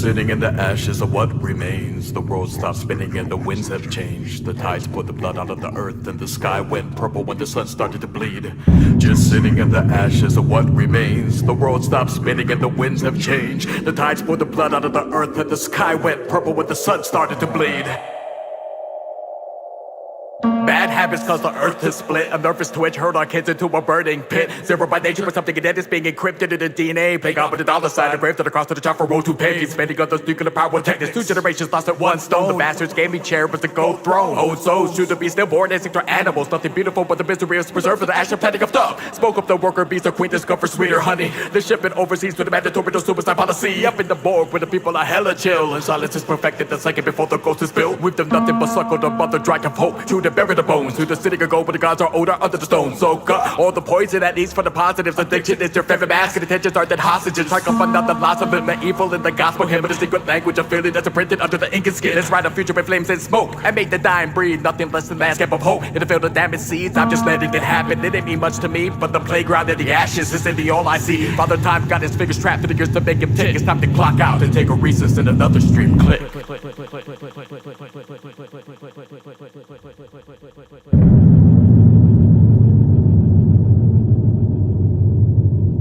sitting in the ashes of what remains. The world stopped spinning and the winds have changed. The tides poured the blood out of the earth and the sky went purple when the sun started to bleed. Just sitting in the ashes of what remains. The world stopped spinning and the winds have changed. The tides poured the blood out of the earth and the sky went purple when the sun started to bleed. Bad habits cause the earth to split. A nervous twitch hurled our kids into a burning pit. Zero by nature, but something dead is being encrypted in the DNA. Playing out with the dollar sign, engraved on the cross to the top for road to pay. Keep spending on those nuclear power techniques. 2 generations lost at one stone. The bastards gave me chair was the gold throne. Old souls should be stillborn instinct or animals. Nothing beautiful but the misery is preserved for the ash of planting of dove. Smoke up the worker bees, the queen discover sweeter honey. The shipment overseas to the mandatory no suicide policy. Up in the morgue where the people are hella chill. And silence is perfected the second before the ghost is built. With them nothing but suckle the mother drag of hope. True to bury the bones. To the city of gold, but the gods are older under the stone. Soak up all the poison that needs for the positives. Addiction is your favorite mask, and intentions are dead hostages. Strike up another loss of the evil in the gospel hymn. But the secret language of feeling that's imprinted under the ink and skin. Let's write a future with flames and smoke. I make the dying breathe, nothing less than landscape of hope. In the field of damaged seeds, I'm just letting it happen. It didn't mean much to me, but the playground and the ashes is in the all I see. Father Time got his fingers trapped in the gears to make him tick. It's time to clock out and take a recess in another stream click.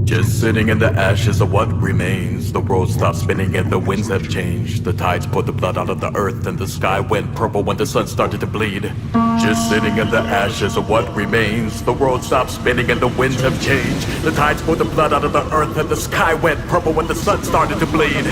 Just sitting in the ashes of what remains. The world stopped spinning and the winds have changed. The tides poured the blood out of the earth and the sky went purple when the sun started to bleed. Just sitting in the ashes of what remains. The world stopped spinning and the winds have changed. The tides poured the blood out of the earth and the sky went purple when the sun started to bleed.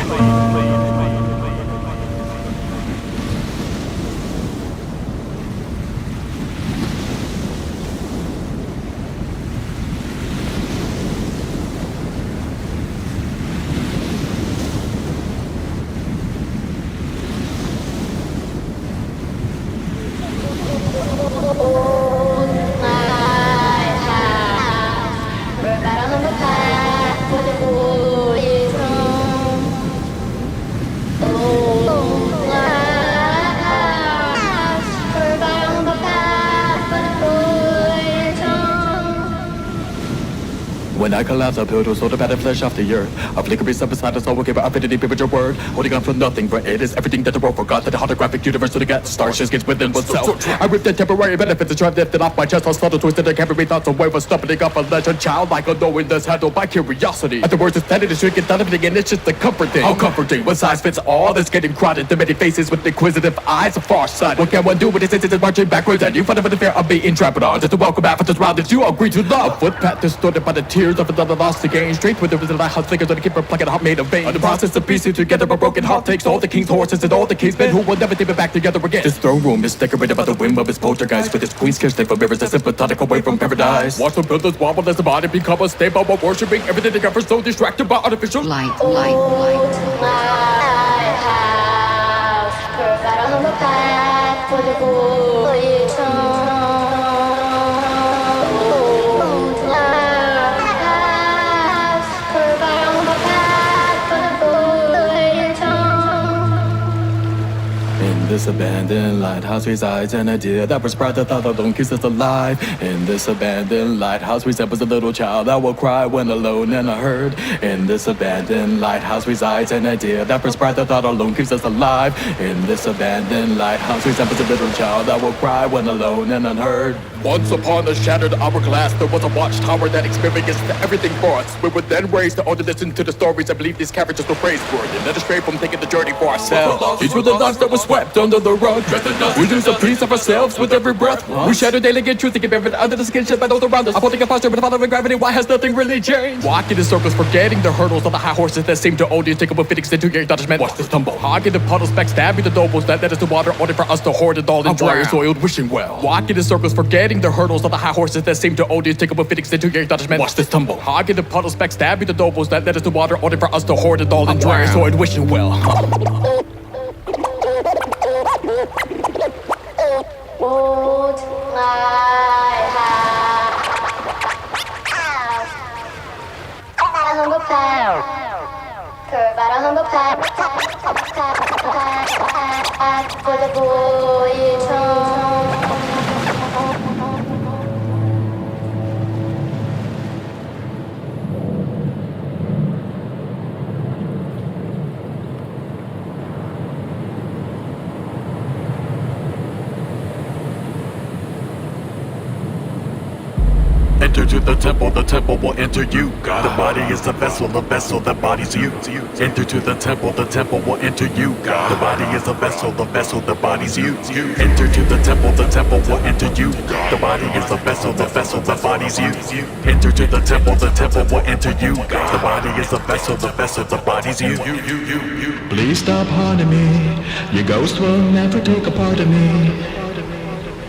When I collapse, I peel to soul the battered flesh off the earth. A flickering sub beside the soul will give an infinity with your word. Holding on for nothing, for it is everything that the world forgot. That the holographic universe to the get starships gets within oneself. I ripped the temporary benefits and tried lifted off my chest. I subtle twisted and carry thoughts away was stumbling up a legend. Childlike unknowing this handled by curiosity. At the words, it's planted, it's shrinking, done everything, and it's just a comforting. How comforting, one size fits all that's getting crowded. The many faces with inquisitive eyes of far sight. What can one do with its senses marching backwards? And you find the fear of being trampled on. Just to welcome back for this round that you agree to love. Footpath distorted by the tears of another lost to gain. Straight with the lighthouse flickers on the keeper plucking a heart made of vein. On the process of piecing together a broken heart takes all the king's horses and all the king's men who will never get back together again. This throne room is decorated by the whim of his poltergeist, with his queen's kiss for mirrors that sympathetic away from paradise. Watch the pillars wobble as the body become unstable, but worshipping everything they ever so distracted by artificial light. Lighthouse, on the path for the voyage home. This abandoned lighthouse resides an idea that was spread that thought alone keeps us alive. In this abandoned lighthouse resembles a little child that will cry when alone and unheard. In this abandoned lighthouse resides an idea that was spread that thought alone keeps us alive. In this abandoned lighthouse resembles a little child that will cry when alone and unheard. Once upon a shattered hourglass, there was a watchtower that experienced everything for us. We were then raised to only listen to the stories and believe these characters were praiseworthy, led astray from taking the journey for ourselves. These were the lives that were swept under the rug. We lose a piece of ourselves with every breath. We shatter daily get truth to get buried under the skin shed by those around us. Upholding a posture with following gravity, why has nothing really changed? Walking in circles, forgetting the hurdles of the high horses that seem to own you. Take up a fitting extent to your acknowledgement. Watch this tumble. Hogging the puddles, backstabbing the nobles that led us to water, only for us to hoard it all in dry soiled, wishing well. Walking in circles, forgetting the hurdles of the high horses that seem to own you. Take up a fitting extent to your acknowledgement. Watch this tumble. Hogging the puddles, backstabbing the nobles that led us to water, only for us to hoard it all in dry soiled, wishing well. Old lighthouse, on the path, curve out on the path, for the voyage home. Enter to the temple will enter you, God. The body is the vessel that bodies you. Enter to the temple will enter you, God. The body is the vessel that bodies you. Enter to the temple will enter you. The body is the vessel that bodies you. Enter to the temple will enter you, God. The body is the vessel that bodies you. Please stop haunting me. Your ghost will never take a part of me.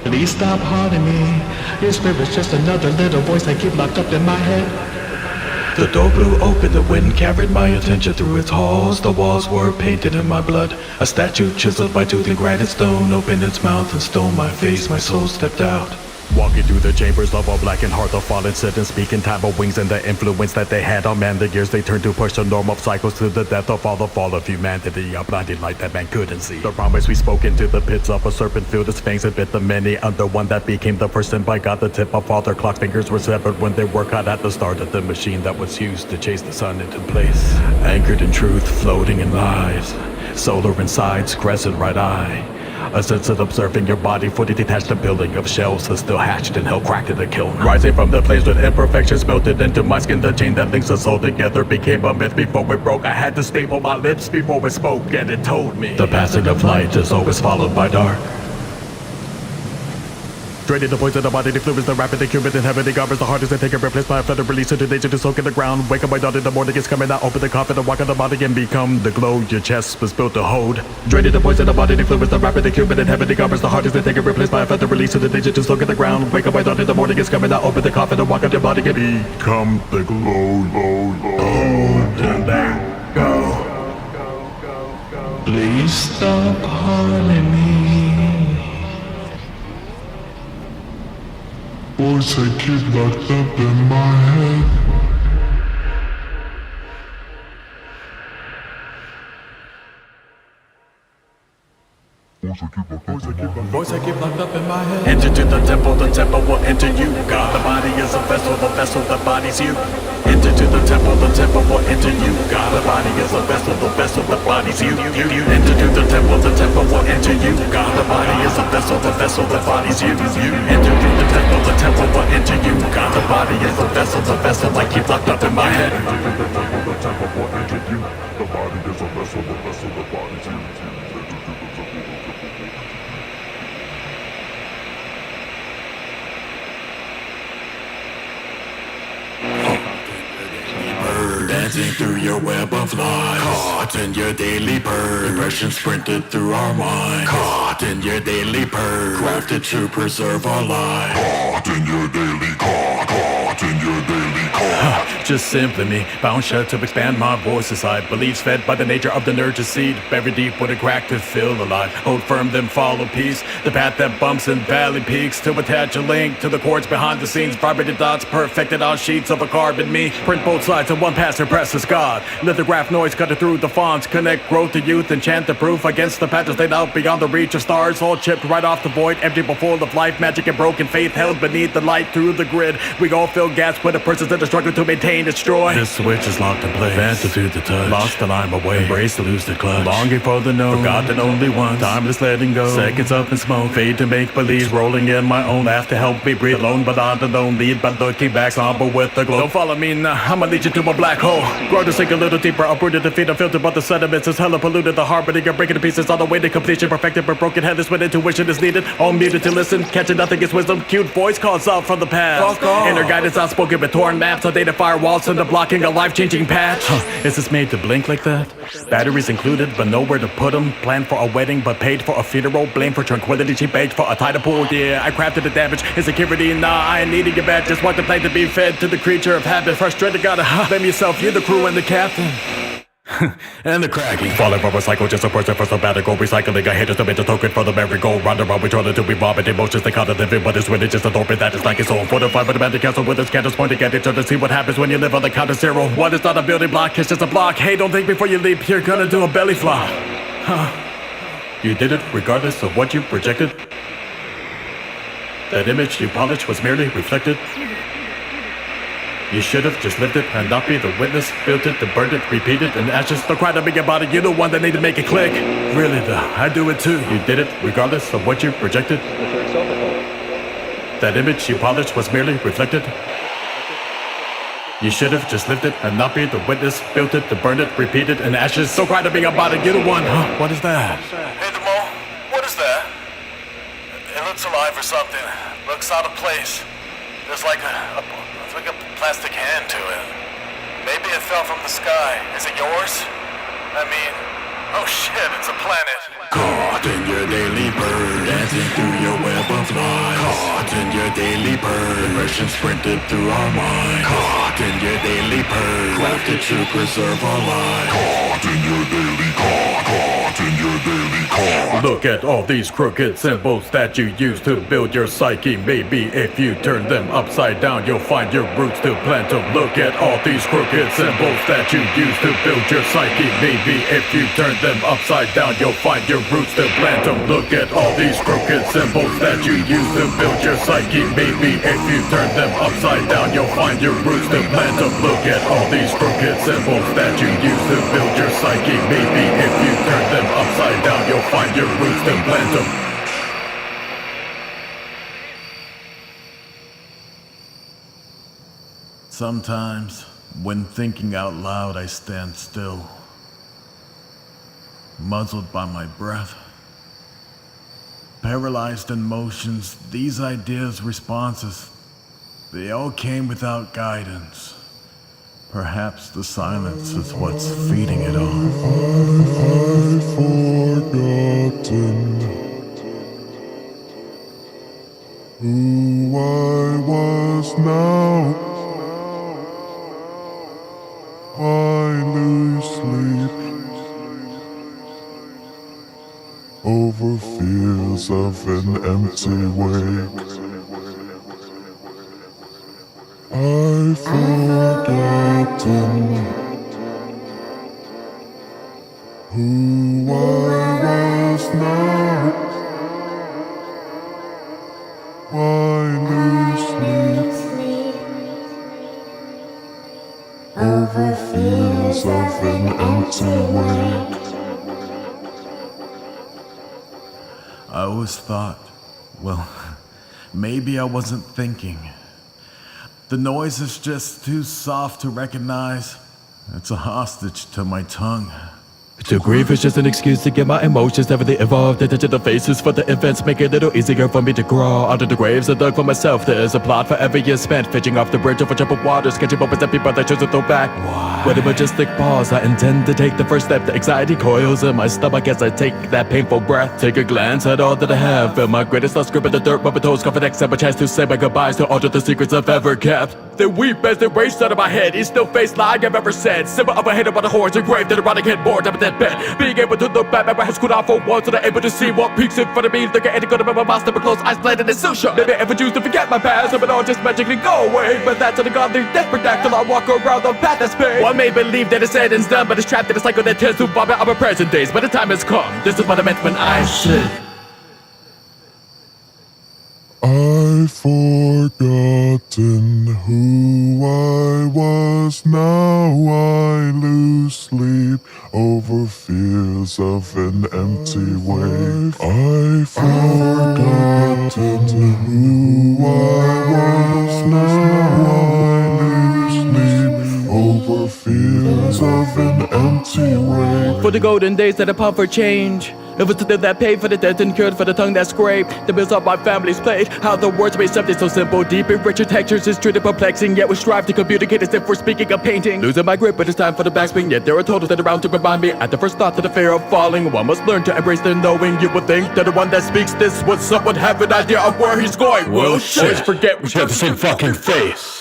Please stop haunting me. Your spirit's just another little voice I keep locked up in my head. The door blew open, the wind carried my attention through its halls. The walls were painted in my blood. A statue chiseled by tooth and granite stone opened its mouth and stole my face. My soul stepped out. Walking through the chambers of a blackened heart, the fallen sit and speak in time of wings and the influence that they had on man. The years they turned to push the normal cycles to the death of all the fall of humanity. A blinding light that man couldn't see. The promise we spoke into the pits of a serpent filled its fangs and bit the many. Under one that became the first, and by God the tip of all their clock's fingers were severed when they were caught at the start of the machine that was used to chase the sun into place. Anchored in truth, floating in lies. Solar insides, crescent right eye. A sense of observing your body fully detached, a building of shells that still hatched and held cracked in the kiln. Rising from the flames with imperfections melted into my skin. The chain that links us all together became a myth before it broke. I had to staple my lips before it spoke, and it told me the passing of light is always followed by dark. Draining the poison of the body, the fluids, the rapid, the humid, and heavy, the garbage, the hardest, and take a replace by a feather, release into nature to soak in the ground. Wake up by dawn in the morning, it's coming out, open the coffin, and walk on the body and become the glow your chest was built to hold. Draining the poison of the body, the fluids, the rapid, the humid, and heavy, the garbage, the hardest, and take a replace by a feather, release into nature to soak in the ground. Wake up by dawn in the morning, it's coming out, open the coffin, and walk on your body and become the glow, and let go. Please stop haunting me. Voice I keep locked up in my head. Voice I keep locked up in my head. Enter to the temple will enter you, God. The body is a vessel that bodies you. Enter to the temple will enter you, God. The body is a vessel that bodies you. Enter to the temple will enter you, God. The body is a vessel that bodies you. Enter to the temple will enter you, God. The body is a vessel I keep locked up in my head. The temple will enter you. The body is a vessel that bodies you. Dancing through your web of lies, caught in your daily purge. Impressions printed through our mind, caught in your daily purge. Crafted to preserve our lives, caught in your daily caught in your daily caught. Just simply me, bound shut to expand my voice aside. Beliefs fed by the nature of the nurture seed, buried deep with a crack to feel alive. Hold firm, then follow peace. The path that bumps and valley peaks to attach a link to the chords behind the scenes. Vibrated dots perfected on sheets of a carbon me. Print both sides of one pass, impresses God. Lithograph noise cutting through the fonts. Connect growth to youth and chant the proof against the patterns laid out beyond the reach of stars. All chipped right off the void, empty but full of life. Magic and broken faith held beneath the light through the grid. We all fill gaps with the persons that are struggling to maintain, destroy. This switch is locked in place. Phantom to the touch. Lost the lime away. Embrace the lucid clutch. Longing for the known. Forgotten only once. Timeless letting go. Seconds up in smoke. Fade to make believe. Rolling in my own. Laugh to help me breathe. Alone but not alone. Lead but looking back. Somber with the glow. Don't follow me now. I'm a legion to a black hole. Grow to sink a little deeper. Uprooted the feet. Unfiltered but the sediments is hella polluted. The harmony you're breaking to pieces on the way to completion. Perfected but broken headless when intuition is needed. All muted to listen. Catching nothing is wisdom. Cute voice calls out from the past. Inner guidance outspoken with torn maps. Outdated firewalls and the blocking a life-changing patch. Is this made to blink like that? Batteries included but nowhere to put them. Planned for a wedding but paid for a funeral. Blamed for tranquility. She begged for a tidal pool. Yeah, I crafted the damage. Insecurity. Nah, I ain't needing it back. Just want the plane to be fed to the creature of habit. Frustrated, gotta blame yourself. You're the crew and the captain. And the cracking. Falling from a cycle, just a person for sabbatical. Recycling a haters to make a token for the merry-go-round. Round around, we trying to be bobbing emotions. They call it living, but it's really just a thorpe that is like its own. Fortified by the magic castle with its candles pointing at each other. See what happens when you live on the count of zero. One is not a building block, it's just a block. Hey, don't think before you leap, you're gonna do a belly flop. You did it regardless of what you projected. That image you polished was merely reflected. You should have just lived it and not be the witness. Built it, then burned it, repeated, and ashes. Don't cry to me about it, you're the one that need to make it click. Really though, I do it too. You did it regardless of what you projected. That image you polished was merely reflected. You should have just lived it and not be the witness. Built it to burn it, repeat it in ashes. So cry to being about to get a one. Huh? What is that? Hey, Demo, what is that? It looks alive or something. Looks out of place. There's like a plastic hand to it. Maybe it fell from the sky. Is it yours? I mean, oh shit, it's a planet. Caught in your daily burn, dancing through your web of lies. Caught in your daily burn, immersion sprinted through our minds. Caught in your daily burn, crafted to preserve our lives. Caught in your daily caught in your daily caught. Look at all these crooked symbols that you use to build your psyche. Maybe if you turn them upside down, you'll find your roots to plant them. Look at all these crooked symbols that you use to build your psyche. Maybe if you turn them upside down, you'll find your roots to plant them. Look at all these crooked symbols that you use to build your psyche. Maybe if you turn them upside down, you'll find your roots to plant them. Look at all these crooked symbols that you use to build your psyche. Maybe if you turn them upside down, you'll find your roots to plant them. Sometimes, when thinking out loud, I stand still, muzzled by my breath. Paralyzed in motions, these ideas, responses, they all came without guidance. Perhaps the silence is what's feeding it all. I've forgotten who I was now. I lose sleep over fears of an empty wake. I've forgotten who I was now. I lose sleep over fears of an empty wake. I always thought, well, maybe I wasn't thinking. The noise is just too soft to recognize. It's a hostage to my tongue. To grieve is just an excuse to get my emotions heavily involved into the faces for the events, make it a little easier for me to crawl out of the graves I dug for myself. There's a plot for every year spent fishing off the bridge over troubled waters, catching moments that people that choose to throw back. With a majestic pause, I intend to take the first step. The anxiety coils in my stomach as I take that painful breath. Take a glance at all that I have, feel my greatest loss grip in the dirt, but my toes covered next have a chance to say my goodbyes to all of the secrets I've ever kept. They weep as they race out of my head. Each still-faced lie I've ever said. Symbol of a hater by the horns engraved in a rotting head, bored up at that bed. Being able to look back, my head's cooled off for once, so they're able to see what peaks in front of me. Look at it, gonna be my monster, but close eyes blended in sushi. Maybe I ever choose to forget my past, but all just magically go away. But that's an ungodly desperate act till I walk around the path that's paved. One may believe that it's said and done, but it's trapped in a cycle that tends to vomit on my present days. But the time has come. This is what I meant when I said I've forgotten who I was, now I lose sleep over fears of an empty wave. I've forgotten who I was, now I lose sleep over fears of an empty wave. for the golden days that I pump for change. It was the thing that paid for the death and cured for the tongue that scraped the bills off my family's plate. How the words made something so simple, deep in richer textures is truly perplexing. Yet we strive to communicate as if we're speaking a painting. Losing my grip, but it's time for the backspin. Yet there are totals that are around to remind me. At the first thought to the fear of falling, one must learn to embrace the knowing. You would think that the one that speaks this would somewhat have an idea of where he's going. Well, shit. Always forget we share the same fucking face.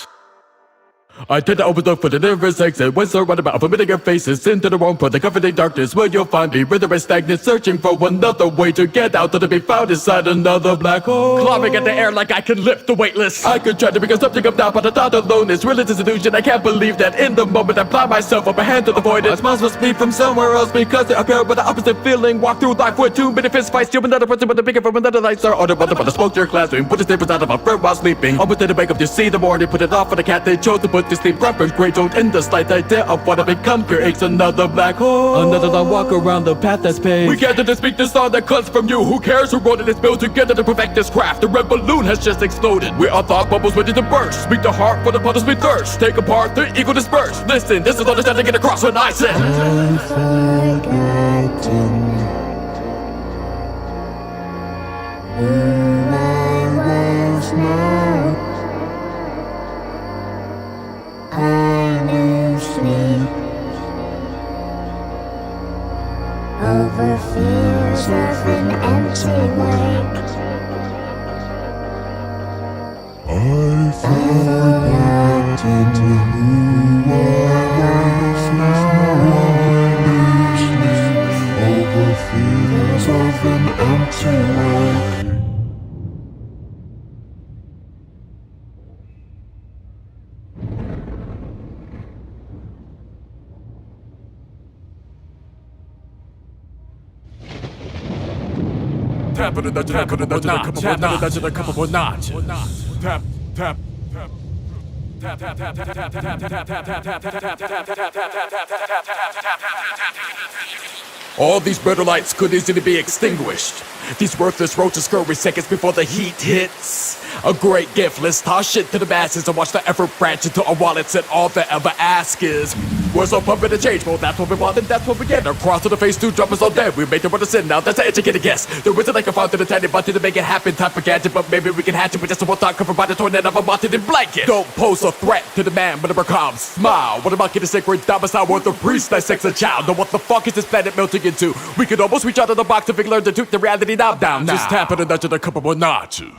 I tend to overlook for the nervous exit when surrounded by familiar faces into the wrong for the comforting darkness where you'll find me rhythm and stagnant, searching for another way to get out, to be found inside another black hole. Clawing at the air like I can lift the weightless. I could try to become something I'm not, but the thought alone is religious illusion. I can't believe that in the moment I apply myself up a hand to the void. My smiles must be from somewhere else because they appear with the opposite feeling. Walk through life with too many fist fights, steal another person with a bigger from another light star. Order brother, but I smoked your classroom, put the papers out of my friend while sleeping. Almost didn't wake up to see the morning, put it off for the cat they chose to put to sleep, reverent cradled in the slight idea of what I become creates another black hole. Another long walk around the path that's paved. We gather to speak the song that comes from you. Who cares who wrote it? It's built together to perfect this craft. The red balloon has just exploded. We are thought bubbles ready to burst. Speak the heart for the puddles we thirst. Take apart the ego dispersed. Listen, this is understanding it across when I said over fields of an empty lake. I forgot who I was, now I lose me over fields of an empty lake. Tap it a notch, tap it a notch, tap it a notch, a couple more notches. Tap, tap, tap. Tap, tap, tap, tap, tap, tap, tap, tap, tap, tap. all these brighter lights could easily be extinguished. These worthless roaches scurry seconds before the heat hits. A great gift, let's toss shit to the masses and watch the effort branch into our wallets, and all they ever ask is, we're so pumping to change, well that's what we want and that's what we get. Across to the face, 2 drop us all dead. We made the world a sin, now that's an educated guess. The wizard like a fountain to tiny button to make it happen, type of gadget, but maybe we can hatch it with just a one thought covered by the tornado of a mounted in blanket. Don't pose a threat to the man, but never calm. Smile, what about getting sacred domicile worth the priest dissects a child? Now what the fuck is this planet melting into? We could almost reach out of the box if we learn to toot the reality now down. Just tap it a notch and a couple more notches.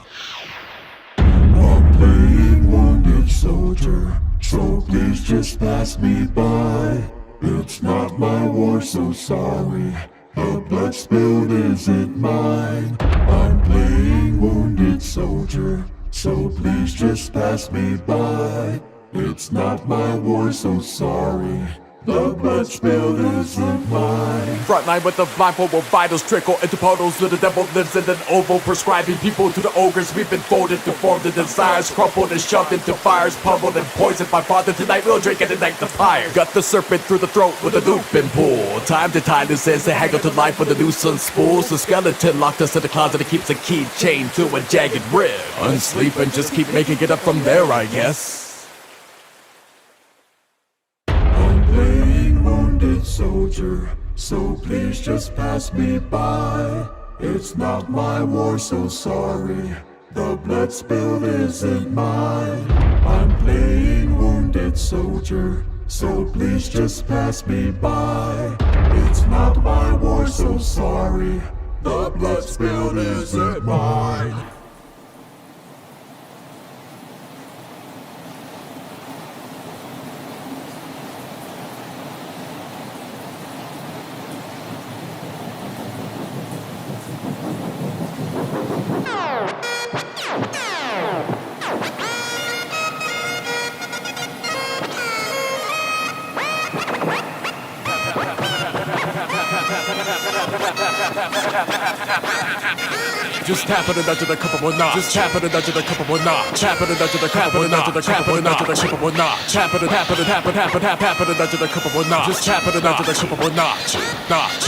I'm playing wounded soldier, so please just pass me by. It's not my war, so sorry. The blood spilled isn't mine. I'm playing wounded soldier, so please just pass me by. It's not my war, so sorry. The blood spilled isn't mine. Frontline with the blindfold where vitals trickle into portals where the devil lives in an oval, prescribing people to the ogres we've been folded to form the desires, crumpled and shoved into fires, pummeled and poisoned by father. Tonight we'll drink it and ignite the fire. Got the serpent through the throat with a loop and pull. Time to tie loose ends to hang on to life with a noose and spools. The skeleton locked us in the closet that keeps a key chained to a jagged rib. Unsleep and just keep making it up from there, I guess. Soldier, so please just pass me by. It's not my war, so sorry. The blood spilled isn't mine. I'm playing wounded soldier, so please just pass me by. It's not my war, so sorry. The blood spilled isn't mine. Just tap it a nudge and a couple more knocks. Just tap it a nudge and a couple more knocks. Tap it a nudge and a couple more knocks. Tap it a nudge and a couple more knocks. Tap it a tap it a tap it tap it tap it a nudge and a couple more knocks. Just tap it a nudge and a couple more knocks. Knocks.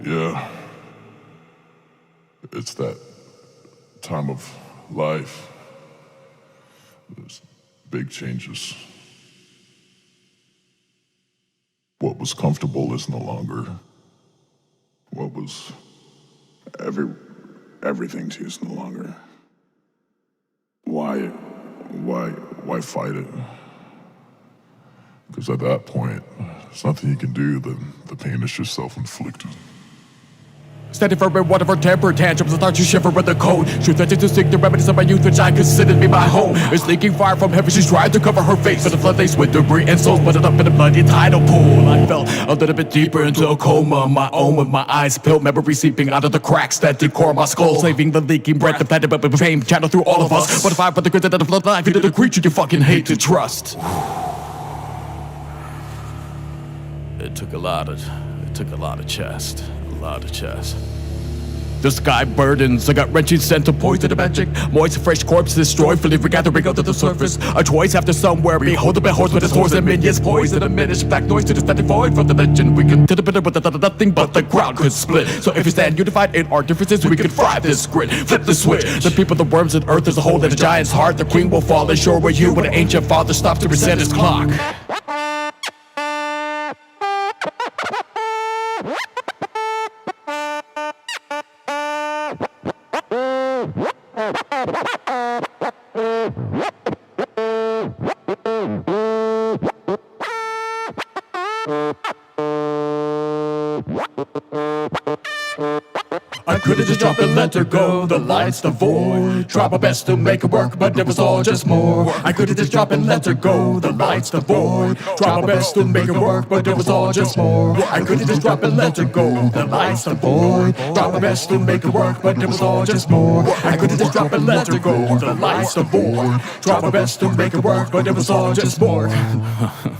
Yeah. It's that time of life. There's big changes. What was comfortable is no longer. What was everything to you is no longer. Why fight it? Because at that point, there's nothing you can do. The pain is just self-inflicted. Standing firm in one of her temper tantrums, I thought you shiver with the cold. Truth that to seek the remedies of my youth, which I considered be my home. It's leaking fire from heaven, she's trying to cover her face, but the flood lace with debris and souls put it up in a bloody tidal pool. I fell a little bit deeper into a coma, my own, with my eyes peeled, memory seeping out of the cracks that decor my skull, saving the leaking breath of that but fame channel through all of us. But if I put the grit of the flood life into the creature you fucking hate to trust. It took a lot of chest. A lot of chest. The sky burdens, a gut-wrenching scent of poison and magic. Moist, fresh corpse destroyed, fully regathering under the surface. A choice after somewhere, behold the beholds with his horse and minions. Poison, diminished, black noise to the static void from the legend. We can to the bitter with nothing but the ground could split. So if we stand unified in our differences, we can fry this grit. Flip the switch. The people, the worms, and earth is a hole in a giant's heart. The king will fall ashore where you, when an ancient father stops to reset his clock. I could've just dropped and let her go, the lights, the void. Try my best to make it work, but it was all just more. I could've just dropped and let her go, the lights, the void. Try my best to make it work, but it was all just more. I could've just dropped and let her go, the lights, the void. Try my best to make it work, but it was all just more. I could've just dropped and let her go, the lights, the void. Try my best to make it work, but it was all just more.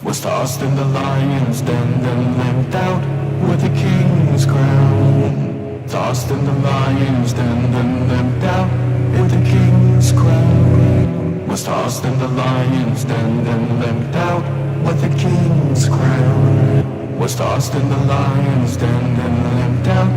Was tossed in the lion's den, then limped out with a king's crown. Tossed in the lion's den, then limped out with a king's crown. Was tossed in the lion's den, then limped out with a king's crown. Was tossed in the lion's den, then limped out